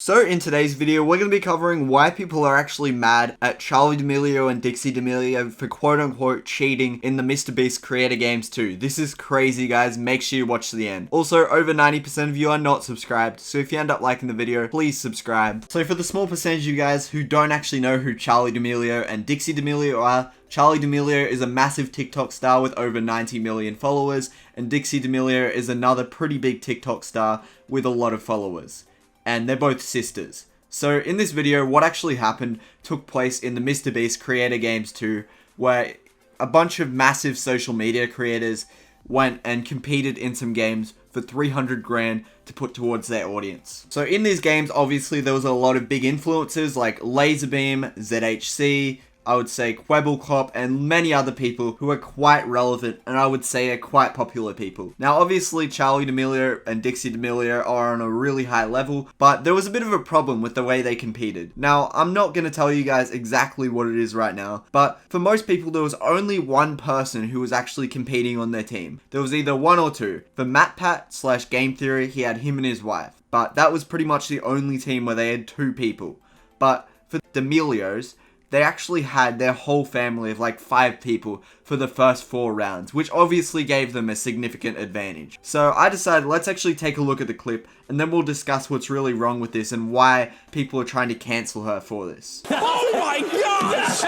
So in today's video, we're going to be covering why people are actually mad at Charli D'amelio and Dixie Damelio for quote-unquote cheating in the MrBeast Creator Games 2. This is crazy, guys. Make sure you watch to the end. Also, over 90% of you are not subscribed, so if you end up liking the video, please subscribe. So for the small percentage of you guys who don't actually know who Charli D'amelio and Dixie Damelio are, Charli D'amelio is a massive TikTok star with over 90 million followers, and Dixie Damelio is another pretty big TikTok star with a lot of followers. And they're both sisters. So in this video, what actually happened took place in the MrBeast Creator Games 2, where a bunch of massive social media creators went and competed in some games for 300 grand to put towards their audience. So in these games, obviously there was a lot of big influencers like Laserbeam, ZHC, I would say Kwebbelkop, and many other people who are quite relevant and I would say are quite popular people. Now obviously Charli D'amelio and Dixie Damelio are on a really high level, but there was a bit of a problem with the way they competed. Now I'm not going to tell you guys exactly what it is right now, but for most people there was only one person who was actually competing on their team. There was either one or two. For MatPat / Game Theory, he had him and his wife, but that was pretty much the only team where they had two people. But for Damelios, they actually had their whole family of like 5 people for the first 4 rounds, which obviously gave them a significant advantage. So I decided let's actually take a look at the clip and then we'll discuss what's really wrong with this and why people are trying to cancel her for this. Oh my gosh!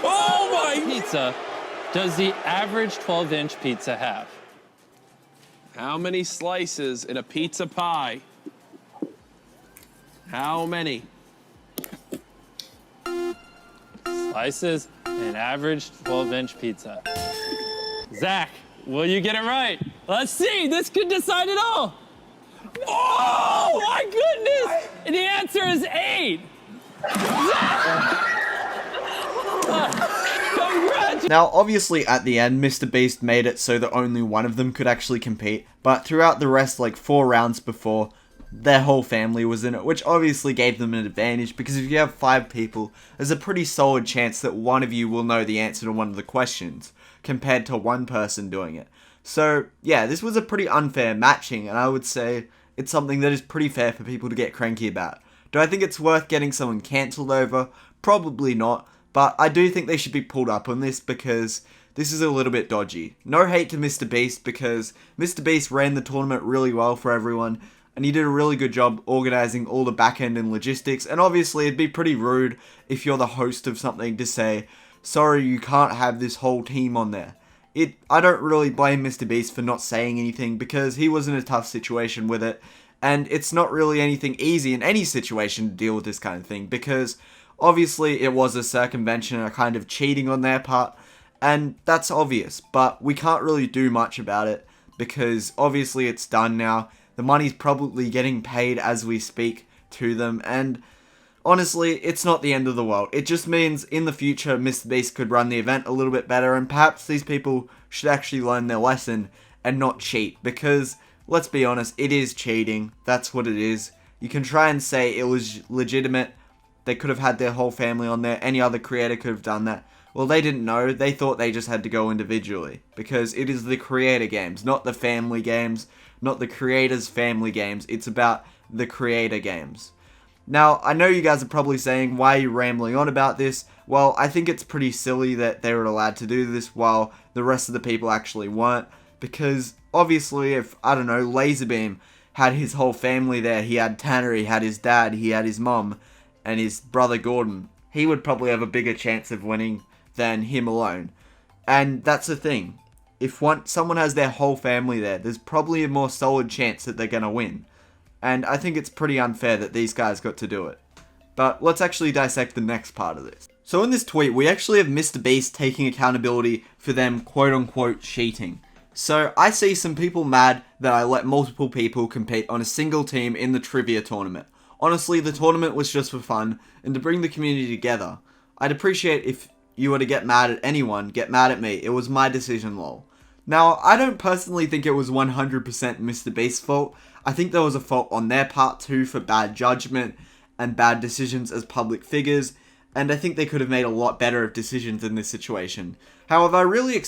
Oh my pizza does the average 12-inch pizza have? How many slices in a pizza pie? How many? Slices in an average 12-inch pizza. Zach, will you get it right? Let's see, this could decide it all. Oh my goodness! And the answer is 8. Congrats! Now obviously at the end, MrBeast made it so that only one of them could actually compete, but throughout the rest, like 4 rounds before, their whole family was in it, which obviously gave them an advantage because if you have 5 people, there's a pretty solid chance that one of you will know the answer to one of the questions, compared to one person doing it. So yeah, this was a pretty unfair matching, and I would say it's something that is pretty fair for people to get cranky about. Do I think it's worth getting someone cancelled over? Probably not, but I do think they should be pulled up on this because this is a little bit dodgy. No hate to MrBeast because MrBeast ran the tournament really well for everyone, and he did a really good job organizing all the back end and logistics, and obviously it'd be pretty rude if you're the host of something to say, sorry, you can't have this whole team on there. I don't really blame MrBeast for not saying anything because he was in a tough situation with it, and it's not really anything easy in any situation to deal with this kind of thing because obviously it was a circumvention and a kind of cheating on their part, and that's obvious, but we can't really do much about it because obviously it's done now. The money's probably getting paid as we speak to them, and honestly, it's not the end of the world. It just means in the future, MrBeast could run the event a little bit better, and perhaps these people should actually learn their lesson and not cheat, because let's be honest, it is cheating. That's what it is. You can try and say it was legitimate. They could have had their whole family on there. Any other creator could have done that. Well, they didn't know. They thought they just had to go individually, because it is the creator games, not the family games. Not the creators' family games, it's about the creator games. Now, I know you guys are probably saying, why are you rambling on about this? Well, I think it's pretty silly that they were allowed to do this while the rest of the people actually weren't, because obviously if, I don't know, Laserbeam had his whole family there, he had Tanner, he had his dad, he had his mom, and his brother Gordon, he would probably have a bigger chance of winning than him alone. And that's the thing. If someone has their whole family there, there's probably a more solid chance that they're going to win. And I think it's pretty unfair that these guys got to do it. But let's actually dissect the next part of this. So in this tweet, we actually have MrBeast taking accountability for them quote-unquote cheating. So I see some people mad that I let multiple people compete on a single team in the trivia tournament. Honestly, the tournament was just for fun and to bring the community together. I'd appreciate if you were to get mad at anyone, get mad at me. It was my decision, lol. Now, I don't personally think it was 100% MrBeast's fault. I think there was a fault on their part too for bad judgment and bad decisions as public figures, and I think they could have made a lot better of decisions in this situation. However, I really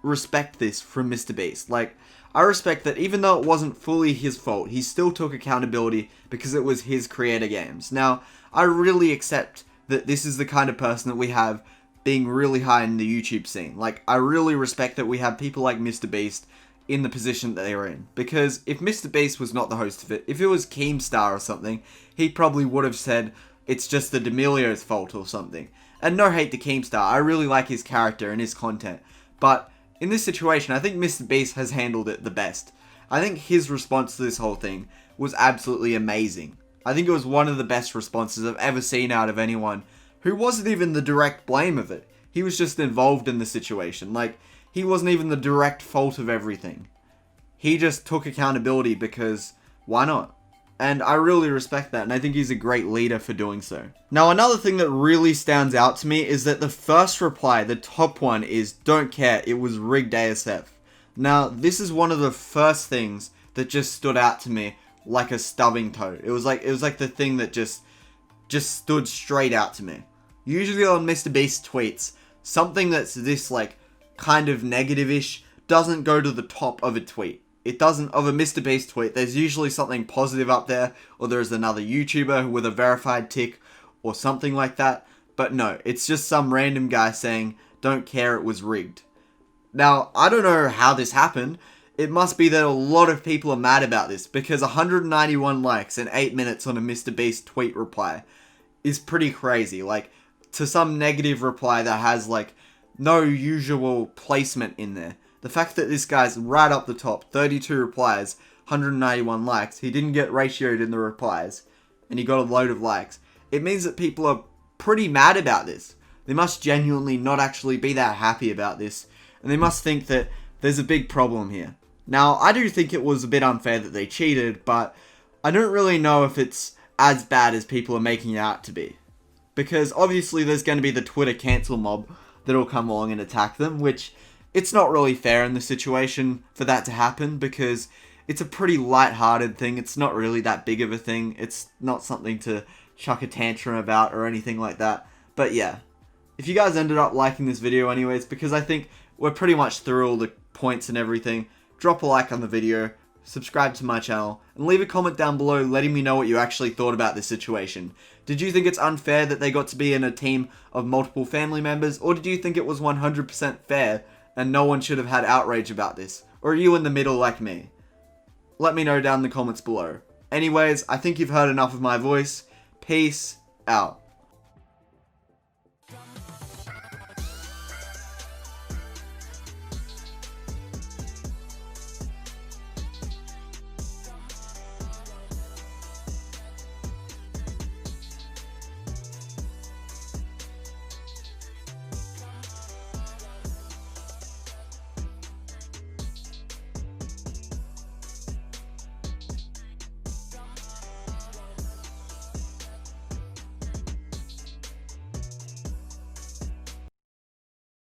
respect this from MrBeast. Like, I respect that even though it wasn't fully his fault, he still took accountability because it was his Creator Games. Now, I really accept that this is the kind of person that we have being really high in the YouTube scene. Like, I really respect that we have people like MrBeast in the position that they are in. Because if MrBeast was not the host of it, if it was Keemstar or something, he probably would have said, it's just the Damelio's fault or something. And no hate to Keemstar, I really like his character and his content. But in this situation, I think MrBeast has handled it the best. I think his response to this whole thing was absolutely amazing. I think it was one of the best responses I've ever seen out of anyone who wasn't even the direct blame of it. He was just involved in the situation. Like, he wasn't even the direct fault of everything. He just took accountability because why not? And I really respect that, and I think he's a great leader for doing so. Now, another thing that really stands out to me is that the first reply, the top one, is don't care, it was rigged ASF. Now, this is one of the first things that just stood out to me like a stubbing toe. It was like the thing that just stood straight out to me. Usually on MrBeast tweets, something that's this like kind of negative-ish doesn't go to the top of a tweet. It doesn't, of a MrBeast tweet, there's usually something positive up there, or there's another YouTuber with a verified tick, or something like that. But no, it's just some random guy saying, don't care, it was rigged. Now, I don't know how this happened. It must be that a lot of people are mad about this, because 191 likes in 8 minutes on a MrBeast tweet reply is pretty crazy. Like, to some negative reply that has, like, no usual placement in there. The fact that this guy's right up the top, 32 replies, 191 likes, he didn't get ratioed in the replies, and he got a load of likes. It means that people are pretty mad about this. They must genuinely not actually be that happy about this, and they must think that there's a big problem here. Now, I do think it was a bit unfair that they cheated, but I don't really know if it's as bad as people are making it out to be. Because obviously there's going to be the Twitter cancel mob that'll come along and attack them, which it's not really fair in the situation for that to happen, because it's a pretty light-hearted thing. It's not really that big of a thing. It's not something to chuck a tantrum about or anything like that. But yeah, if you guys ended up liking this video anyways, because I think we're pretty much through all the points and everything, drop a like on the video, subscribe to my channel, and leave a comment down below letting me know what you actually thought about this situation. Did you think it's unfair that they got to be in a team of multiple family members, or did you think it was 100% fair and no one should have had outrage about this? Or are you in the middle like me? Let me know down in the comments below. Anyways, I think you've heard enough of my voice. Peace out.